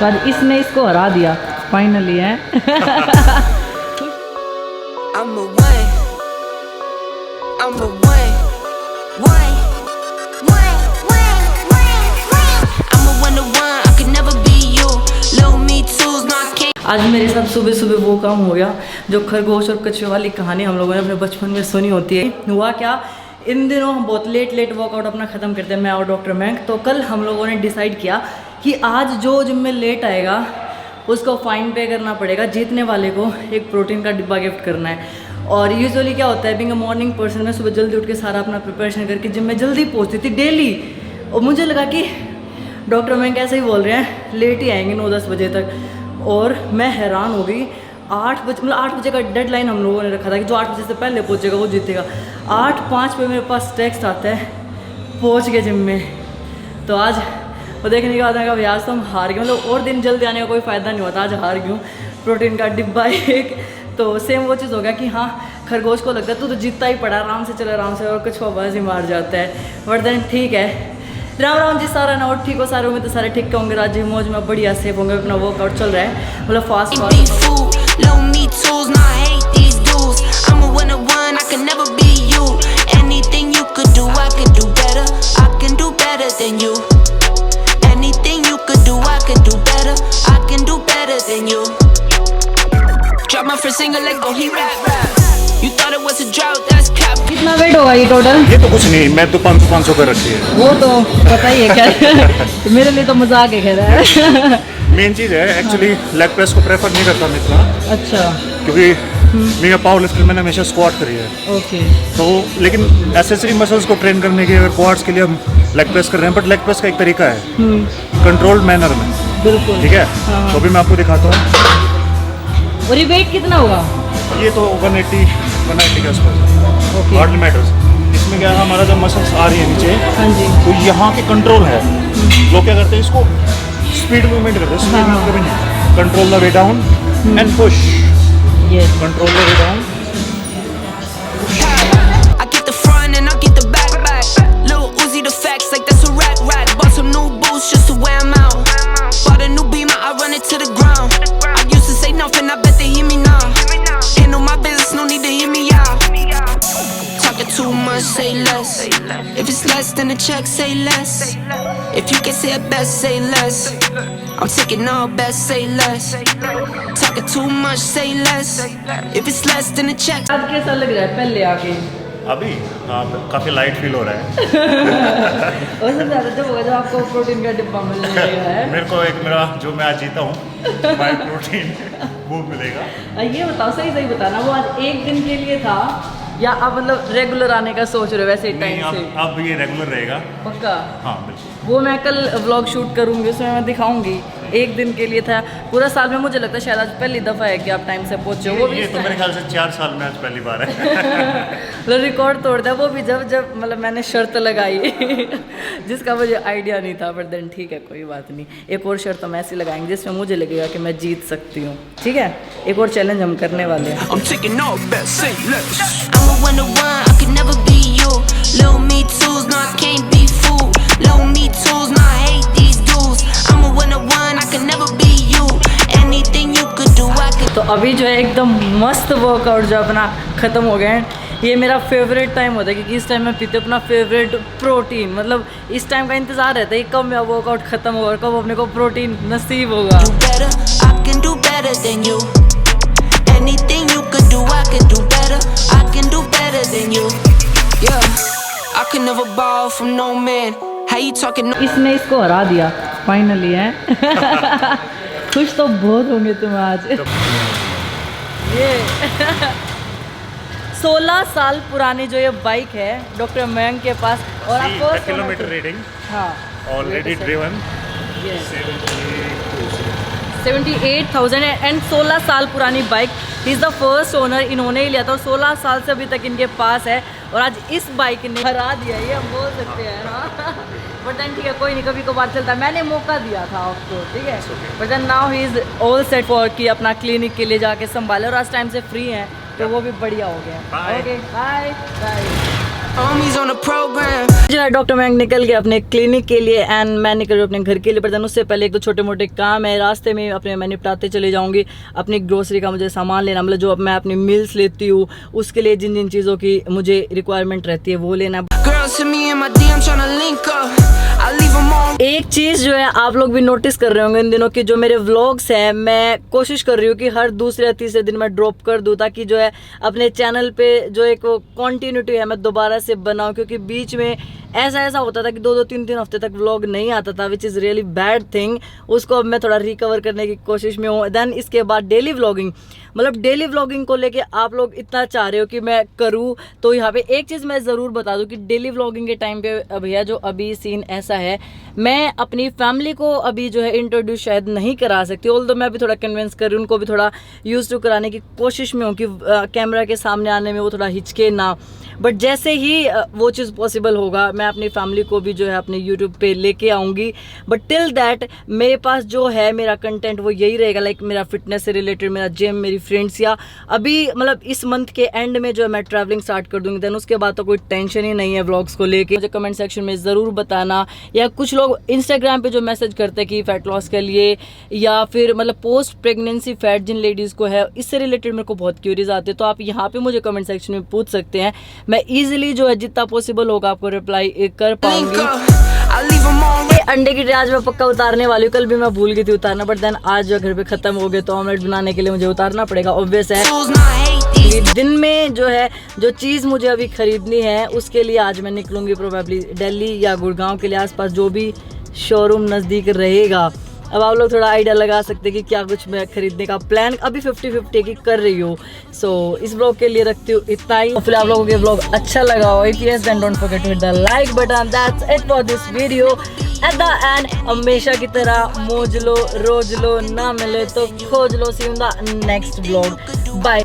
तो आज इसने इसको हरा दिया फाइनली है। आज मेरे साथ सुबह सुबह वो काम हो गया जो खरगोश और कछुए वाली कहानी हम लोगों ने अपने बचपन में सुनी होती है। हुआ क्या, इन दिनों हम बहुत लेट वर्कआउट अपना ख़त्म करते हैं, मैं और डॉक्टर मैंक। तो कल हम लोगों ने डिसाइड किया कि आज जो जिम में लेट आएगा उसको फ़ाइन पे करना पड़ेगा, जीतने वाले को एक प्रोटीन का डिब्बा गिफ्ट करना है। और यूजुअली क्या होता है, बीइंग अ मॉर्निंग पर्सन मैं सुबह जल्दी उठ के सारा अपना प्रिपरेशन करके जिम में जल्दी पहुँचती थी डेली। और मुझे लगा कि डॉक्टर मैंक ऐसे ही बोल रहे हैं लेट ही आएंगे 9-10 बजे तक। और मैं हैरान हो गई, 8 बजे का डेडलाइन हम लोगों ने रखा था कि जो 8 बजे से पहले पहुंचेगा वो जीतेगा। 8:05 पे मेरे पास टेक्स्ट आता है पहुंच गए जिम में। तो आज वो देखने के बाद मैं कहा आज तो हम हार गए, मतलब और दिन जल्दी आने का कोई फ़ायदा नहीं होता, आज हार गई। प्रोटीन का डिब्बा एक तो सेम वो चीज़ हो गया कि हाँ खरगोश को लगता है तू तो जीतता ही पड़ा, आराम से चले आराम से, और कुछ बाजी मार जाता है। बट देन ठीक है, राम जी सारा ना और ठीक हो, सारे में तो सारे ठीक होंगे, राज्य मौज में बढ़िया सेफ होंगे। अपना वर्कआउट चल रहा है मतलब फास्ट कितना वेट होगा ये टोटल? ये तो कुछ नहीं, मैं तो 500 कर रखी है। वो तो पता ही है क्या। मेरे लिए तो मजाक है कह रहा है। मेन चीज़ है एक्चुअली लेग प्रेस को प्रेफर नहीं करता मैं इतना। अच्छा। क्योंकि मेरा पावर लिफ्टिंग मैंने हमेशा स्क्वाट करी है। ओके। तो लेकिन एसेसरी मसल्स को ट्रेन करने के अगर क्वाड्स के लिए हम लेग प्रेस कर रहे हैं, बट लेग प्रेस का एक तरीका है कंट्रोल्ड मैनर में। बिल्कुल ठीक है। तो अभी मैं आपको दिखाता हूँ। और ये वेट कितना होगा? ये तो 180 के आसपास। ओके। Hardly matters. इसमें क्या है, हमारा जब मसल्स आ रही है नीचे, हाँ जी, तो यहाँ के कंट्रोल है। लोग क्या करते हैं, इसको स्पीड मूवमेंट करते हैं, स्पीड मूवमेंट कभी नहीं। Control the way down and push. Yes. Control the way down. Say less. If it's less than a check, say less. If you can say it best, say less. I'm taking all best, say less. Talking too much, say less. If it's less than a check. आज कैसा लग रहा है पहले आके? अभी हाँ काफ़ी लाइट फील हो रहा है। उससे ज़्यादा जब होगा जब आपको प्रोटीन का डिब्बा मिलने लगेगा है। मेरे को एक मेरा जो मैं आज जीता हूँ माय प्रोटीन वो मिलेगा। ये बताओ, सही बताना, वो आज एक दिन के लिए था या आप मतलब रेगुलर आने का सोच रहे हो वैसे टाइम से? अब ये रेगुलर रहेगा पक्का। हाँ बिल्कुल। वो मैं कल व्लॉग शूट करूँगी, उसमें मैं दिखाऊंगी। एक दिन के लिए था, पूरा साल में मुझे लगता है शायद आज पहली दफ़ा है कि आप टाइम से पहुँचे हो। वो भी ये तो मेरे ख्याल से 4 साल में आज पहली बार है। मतलब रिकॉर्ड तोड़ दिया वो भी जब मतलब मैंने शर्त लगाई जिसका मुझे आइडिया नहीं था। बट देन ठीक है, कोई बात नहीं। एक और शर्त हम ऐसी लगाएंगे जिसमें मुझे लगेगा कि मैं जीत सकती हूँ। ठीक है, एक और चैलेंज हम करने वाले हैं। तो अभी जो है एकदम मस्त वर्कआउट जो अपना ख़त्म हो गया है। ये मेरा फेवरेट टाइम होता है क्योंकि इस टाइम मैं पीती हूँ अपना फेवरेट प्रोटीन। मतलब इस टाइम का इंतज़ार रहता है कब मेरा वर्कआउट ख़त्म होगा, कब अपने को प्रोटीन नसीब होगा। इसने इसको हरा दिया फाइनली है। खुश तो बहुत होंगे तुम आज। ये 16 साल पुरानी जो ये बाइक है डॉक्टर मैंक के पास, और आपको किलोमीटर रेटिंग हाँ ऑलरेडी ड्रिवन 78,000 एंड 16 साल पुरानी bike. He is the first owner, इन्होंने ही लिया था और 16 साल से अभी तक इनके पास है। और आज इस बाइक ने हरा दिया, ये हम बोल सकते हैं। हाँ बट देन ठीक है, कोई नहीं, कभी कभार चलता है। मैंने मौका दिया था आपको, ठीक है। But then now he is all set for कि अपना क्लिनिक के लिए जाके संभाले, और आज टाइम से फ्री हैं तो वो भी बढ़िया हो गया। Okay bye bye. जो है डॉक्टर मैंग निकल गया अपने क्लिनिक के लिए एंड मैं निकल रही अपने घर के लिए, पर उससे पहले एक तो छोटे मोटे काम है रास्ते में अपने मैं निपटाते चले जाऊंगी। अपनी ग्रोसरी का मुझे सामान लेना, मतलब जो मैं अपनी मील्स लेती हूँ उसके लिए जिन जिन चीज़ों की मुझे रिक्वायरमेंट रहती है वो लेना। एक चीज़ जो है आप लोग भी नोटिस कर रहे होंगे इन दिनों की जो मेरे व्लॉग्स हैं, मैं कोशिश कर रही हूँ कि हर दूसरे या तीसरे दिन मैं ड्रॉप कर दूँ ताकि जो है अपने चैनल पे जो एक कॉन्टिन्यूटी है मैं दोबारा से बनाऊँ, क्योंकि बीच में ऐसा होता था कि 2-3 हफ्ते तक व्लॉग नहीं आता था, which is really bad thing. उसको अब मैं थोड़ा रिकवर करने की कोशिश में हूँ। देन इसके बाद डेली व्लॉगिंग, मतलब डेली व्लॉगिंग को लेके आप लोग इतना चाह रहे हो कि मैं करूँ, तो यहाँ पे एक चीज़ मैं ज़रूर बता दूँ कि डेली व्लॉगिंग के टाइम पे भैया जो अभी सीन ऐसा है, मैं अपनी फैमिली को अभी जो है इंट्रोड्यूस शायद नहीं करा सकती, ऑल्दो मैं अभी थोड़ा कन्विंस कर रही हूँ, उनको भी थोड़ा यूज टू कराने की कोशिश में हूँ कि कैमरा के सामने आने में वो थोड़ा हिचके ना। बट जैसे ही वो चीज़ पॉसिबल होगा मैं अपनी फैमिली को भी जो है अपने यूट्यूब पे लेके आऊँगी। बट टिल दैट मेरे पास जो है मेरा कंटेंट वो यही रहेगा, लाइक मेरा फिटनेस से रिलेटेड, मेरा जिम, मेरी फ्रेंड्स, या अभी मतलब इस मंथ के एंड में जो है मैं ट्रैवलिंग स्टार्ट कर दूँगी। देन उसके बाद तो कोई टेंशन ही नहीं है व्लॉग्स को लेके। मुझे कमेंट सेक्शन में ज़रूर बताना, या कुछ लोग इंस्टाग्राम पे जो मैसेज करते हैं कि फैट लॉस के लिए या फिर मतलब पोस्ट प्रेगनेंसी फैट जिन लेडीज़ को है, इससे रिलेटेड मेरे को बहुत क्यूरीज आते हैं, तो आप यहाँ पे मुझे कमेंट सेक्शन में पूछ सकते हैं। मैं इजीली जो है जितना पॉसिबल होगा आपको रिप्लाई कर पाऊंगी। अंडे की ट्रे आज मैं पक्का उतारने वाली हूँ, कल भी मैं भूल गई थी उतारना, बट देन आज जो घर पे खत्म हो गए तो ऑमलेट बनाने के लिए मुझे उतारना पड़ेगा, ऑब्वियस है। दिन में जो है जो चीज़ मुझे अभी खरीदनी है उसके लिए आज मैं निकलूंगी प्रोबेबली दिल्ली या गुड़गांव के लिए, आसपास जो भी शोरूम नज़दीक रहेगा। अब आप लोग थोड़ा आइडिया लगा सकते हैं कि क्या कुछ मैं खरीदने का प्लान अभी 50-50 की कर रही हूँ। सो इस ब्लॉग के लिए रखती हूँ इतना ही। फिर आप लोगों के ब्लॉग अच्छा लगा हो, if yes then don't forget to hit the like button. That's it for this video. At the end हमेशा की तरह मौज लो, रोज लो, ना मिले तो खोज लो। See you in the next blog. Bye.